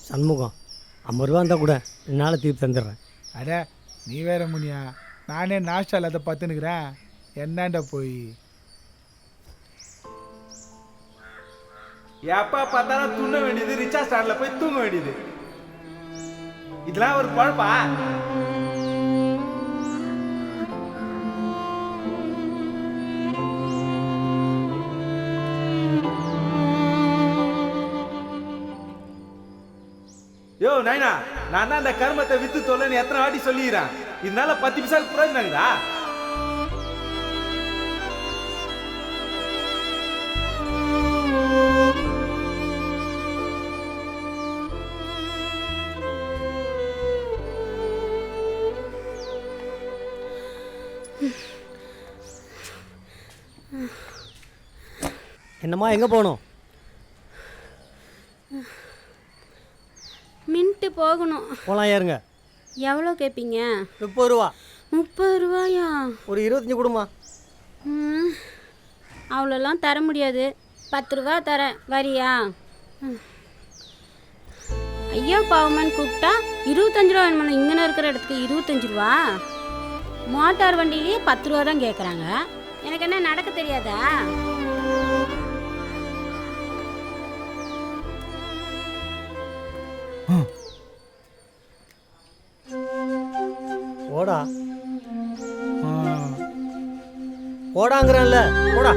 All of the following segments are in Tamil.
சண்முகம் 50 ரூபா இருந்தால் கூட என்னால் தீர்ப்பு தந்துடுறேன். அட நீ வேற முனியா, நானே நாஷ்டால் அதை பார்த்துன்னுக்குறேன். என்னண்டா போய் எப்போ பார்த்தாலும் துண்ண வேண்டியது, ரிச்சா ஸ்டாண்டில் போய் தூங்க வேண்டியது, இதெல்லாம் ஒரு குழப்பா? யோ நைனா, நான் தான் அந்த கர்மத்தை வித்து தொலைன்னு எத்தனை வாட்டி சொல்லிடுறேன். இதனால 10 பைசாக்கு பிரயோஜனங்கடா. என்னம்மா எங்கே போகணும்? மின்ட்டு போகணும். போகலாம், ஏறுங்க. எவ்வளோ கேட்பீங்க? 30 ரூபா. 30 ரூபாயா? ஒரு 25 கொடுமா. அவ்வளோலாம் தர முடியாது. 10 ரூபா தரேன், வரியா? ஐயா பாவமான்னு கூப்பிட்டா 25 ரூபா வேணுமா? இங்கே இருக்கிற இடத்துக்கு 25 ரூபா? மோட்டார் வண்டியிலேயே 10 ரூபா தான் கேட்குறாங்க. எனக்கு என்ன நடக்க தெரியாதா? போடா போடாங்கிறல்ல, போடா.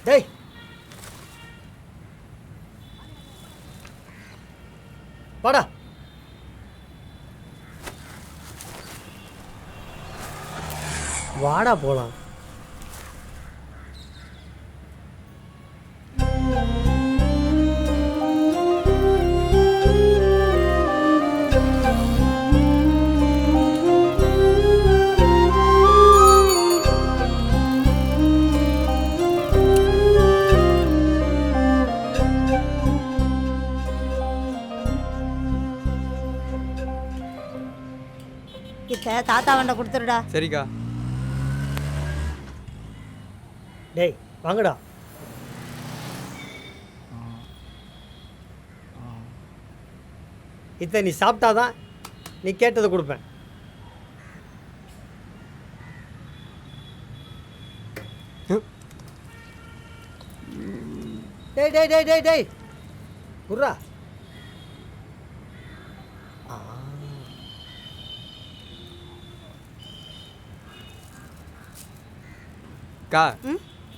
டேய், வாடா. வாடா போலாம். தாத்தா வண்ட கொடுத்துருடா. சரிக்கா. டேய் வாங்கடா. இதை நீ சாப்பிட்டாதான் நீ கேட்டதை கொடுப்பேன். டேய் டேய் டேய் டேய் டேய் குர்ரா. அக்கா,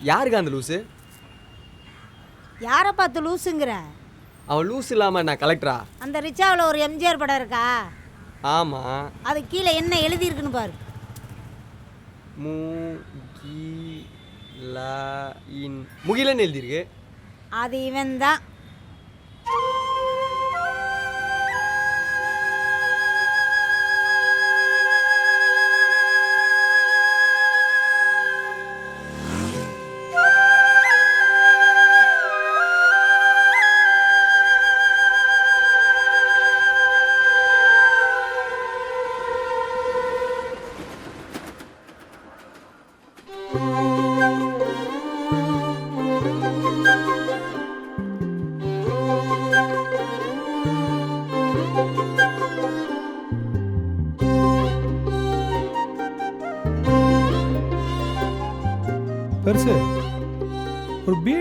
யாருக்கா அந்த லூஸு? யாரை பார்த்து லூஸுங்கிற? அவன் லூஸ் இல்லாமல் நான் கலெக்டரா? அந்த ரிச்சாவில் ஒரு எம்ஜிஆர் படம் இருக்கா? ஆமாம். அது கீழே என்ன எழுதியிருக்குன்னு பாரு. முகிலன்னு எழுதியிருக்கு. அது இவன் தான்.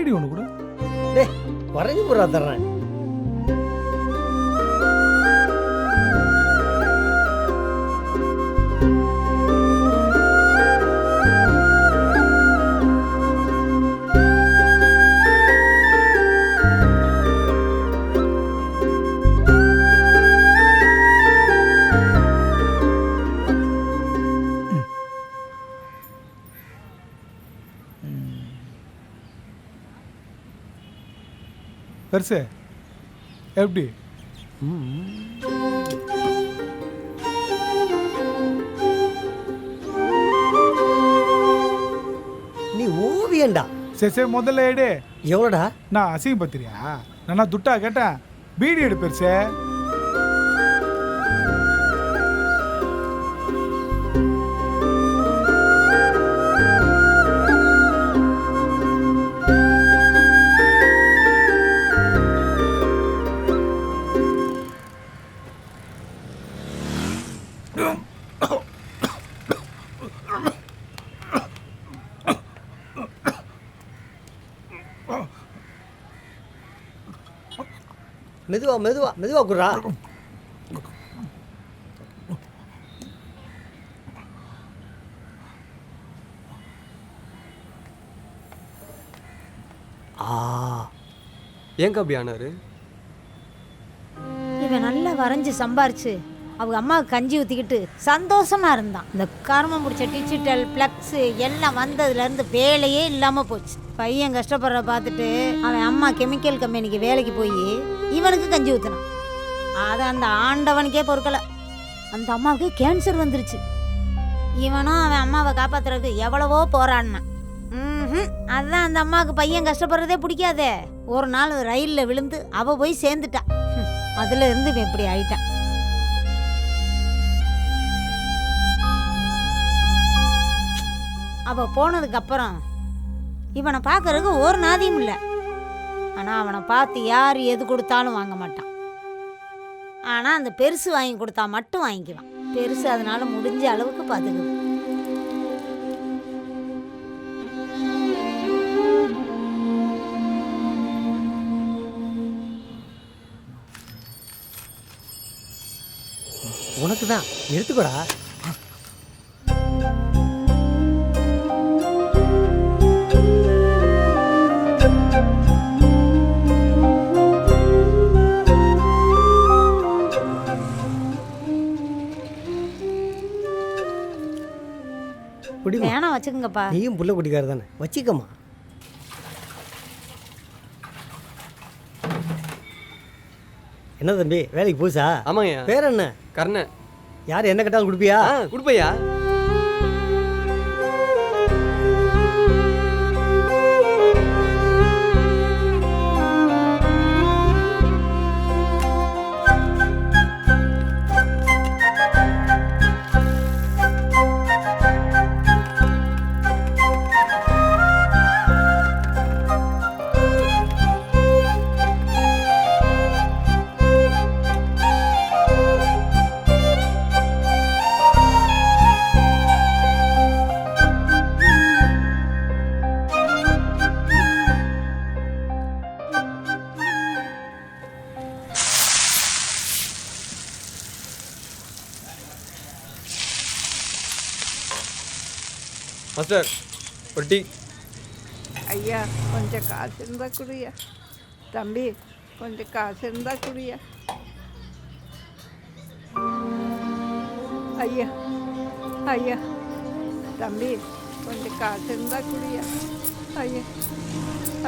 பீடி ஒன்று கூட. டேய் வரைஞ்சி போடுறா தர்றேன். பெருசு எப்படி? நீ ஓவியண்டா. சரி சரி முதல்ல எடு. எவ்வளோடா? நான் அசிங்கம் பத்திரியா? நான் துட்டா கேட்டேன். பீடி எடு பெருசு. மெதுவா மெதுவா மெதுவா குடுறா. ஏங்க அப்படி ஆனாரு? இவன் நல்லா வரைஞ்சி சம்பாரிச்சு அவங்க அம்மாவுக்கு கஞ்சி ஊற்றிக்கிட்டு சந்தோஷமா இருந்தான். இந்த கர்மம் முடிச்ச டிஜிட்டல் ஃப்ளக்ஸு எல்லாம் வந்ததுலேருந்து வேலையே இல்லாமல் போச்சு. பையன் கஷ்டப்படுற பார்த்துட்டு அவன் அம்மா கெமிக்கல் கம்பெனிக்கு வேலைக்கு போய் இவனுக்கு கஞ்சி ஊற்றினான். அதை அந்த ஆண்டவனுக்கே பொறுக்கலை. அந்த அம்மாவுக்கு கேன்சர் வந்துருச்சு. இவனும் அவன் அம்மாவை காப்பாற்றுறதுக்கு எவ்வளவோ போராடினான். அதுதான் அந்த அம்மாவுக்கு பையன் கஷ்டப்படுறதே பிடிக்காதே. ஒரு நாள் ரயிலில் விழுந்து அவள் போய் சேர்ந்துட்டான். அதுல இருந்து இவன் இப்படி ஆயிட்டான். அவ போனதுக்கு அப்புறம் இவனை பார்க்கறதுக்கு ஒரு நாதியும் இல்லை. ஆனால் அவனை பார்த்து யார் எது கொடுத்தாலும் வாங்க மாட்டான். ஆனால் அந்த பெருசு வாங்கி கொடுத்தா மட்டும் வாங்கிக்குவான். பெருசு அதனால முடிஞ்ச அளவுக்கு பார்த்துக்குது. உனக்கு தான் எடுத்துக்கோடா. வேணா வச்சுக்கோங்கப்பா. நீயும் புள்ள குட்டிக்கார தானே, வச்சிக்கம்மா. என்ன தம்பி வேலைக்கு போச்சா? ஆமாங்கய்யா. பேர் என்ன? கர்ணன். யார் என்ன கேட்டாலும் கொடுப்பியா? கொடுப்பையா. மாஸ்டர் ஒரு டீ. ஐயா கொஞ்சம் காசு இருந்தால் குடியா. தம்பி கொஞ்சம் காசு இருந்தால் குடியா. ஐயா ஐயா தம்பி கொஞ்சம் காசு இருந்தால் குடியா. ஐயா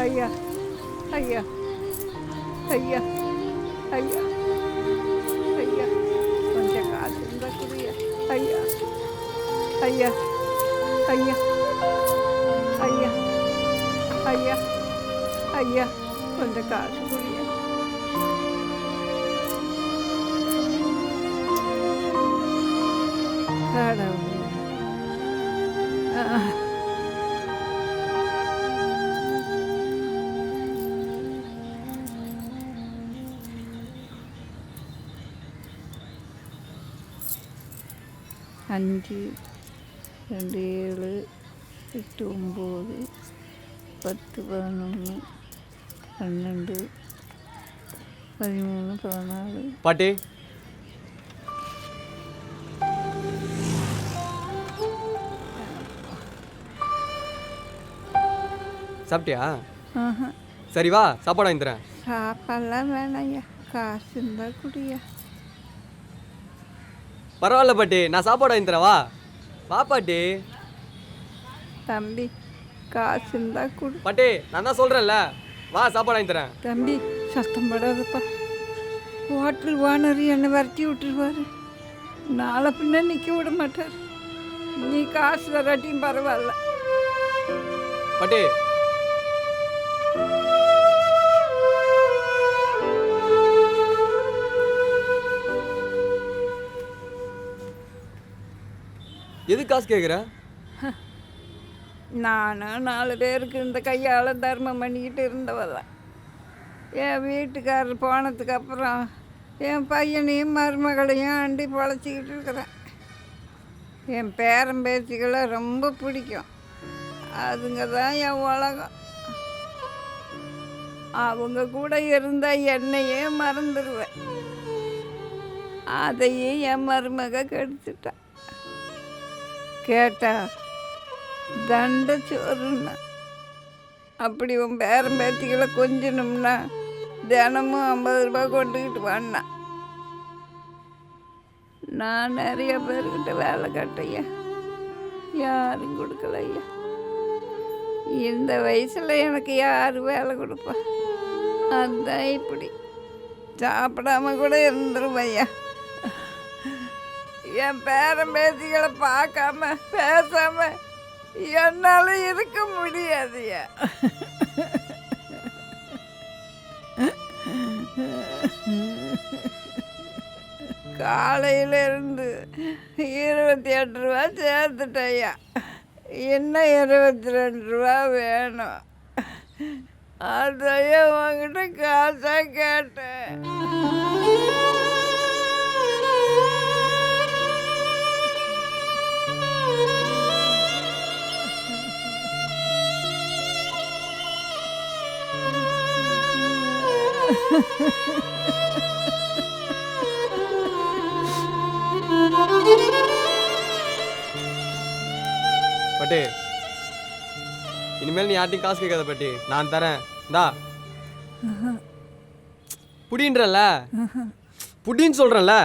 ஐயா ஐயா ஐயா ஐயா ஐயா கொஞ்சம் காசு இருந்தால் குடியா. ஐயா ஐயா ஐயா ஐயா ஐயா ஐயா கொஞ்சம் காசு குடியா. அஞ்சு 2 7 8 9 10, 11, 12, 13, 14. பாட்டி சாப்பிட்டியா? சரி வா, சாப்பாடு வாங்கி தரேன். சாப்பாடெல்லாம் வேணாய்யா, காசு இருந்தா குடியா. பரவாயில்ல பாட்டி, நான் சாப்பாடு வாங்கி தரேன். வா வா பாட்டி. தம்பி காசு இருந்தா குடி. பாட்டி நான் தான் சொல்கிறேன்ல, வா சாப்பாடு வாங்கி தரேன். தம்பி சத்தம் படாதப்பா, ஹோட்டல் ஓனர் என்னை விரட்டி விட்டுருவாரு. நாளை பின்ன நிற்க விட மாட்டார். நீ காசு வராட்டியும் பரவாயில்ல. பாட்டி எது காசு கேட்குற? நானும் 4 பேருக்கு இந்த கையால் தர்மம் பண்ணிக்கிட்டு இருந்தவதான். என் வீட்டுக்காரர் போனதுக்கு அப்புறம் என் பையனையும் மருமகளையும் அண்டி பொழைச்சிக்கிட்டு இருக்கிறேன். என் பேரன் பேத்திகளை ரொம்ப பிடிக்கும். அதுங்க தான் என் உலகம். அவங்க கூட இருந்தால் என்னையே மறந்துடுவேன். அதையும் என் மருமக கெடுத்துட்டான். கேட்டா தண்டச்சோறுன்னா. அப்படி உன் பேரன் பேத்திகளை கொஞ்சணும்னா தினமும் 50 ரூபா கொண்டுக்கிட்டு வான்னா. நான் நிறைய பேர்கிட்ட வேலை கட்டையா, யாரும் கொடுக்கலையா. இந்த வயசில் எனக்கு யார் வேலை கொடுப்பா? அதுதான் இப்படி சாப்பிடாம கூட இருந்துருவையா. என் பேரன் பேத்திகளை பார்க்காம பேசாம என்னால் இருக்க முடியாதுயா. காலையிலேருந்து 28 ரூபா சேர்த்துட்டேயா. இன்னும் 22 ரூபா வேணும். அதையே உங்ககிட்ட காசாக கேட்டேன். பாட்டி இனிமேல் நீ யார்ட்டையும் காசு கேட்காத பாட்டி, நான் தரேன். இந்தா புடின்றல, புடின்னு சொல்கிறேன்ல.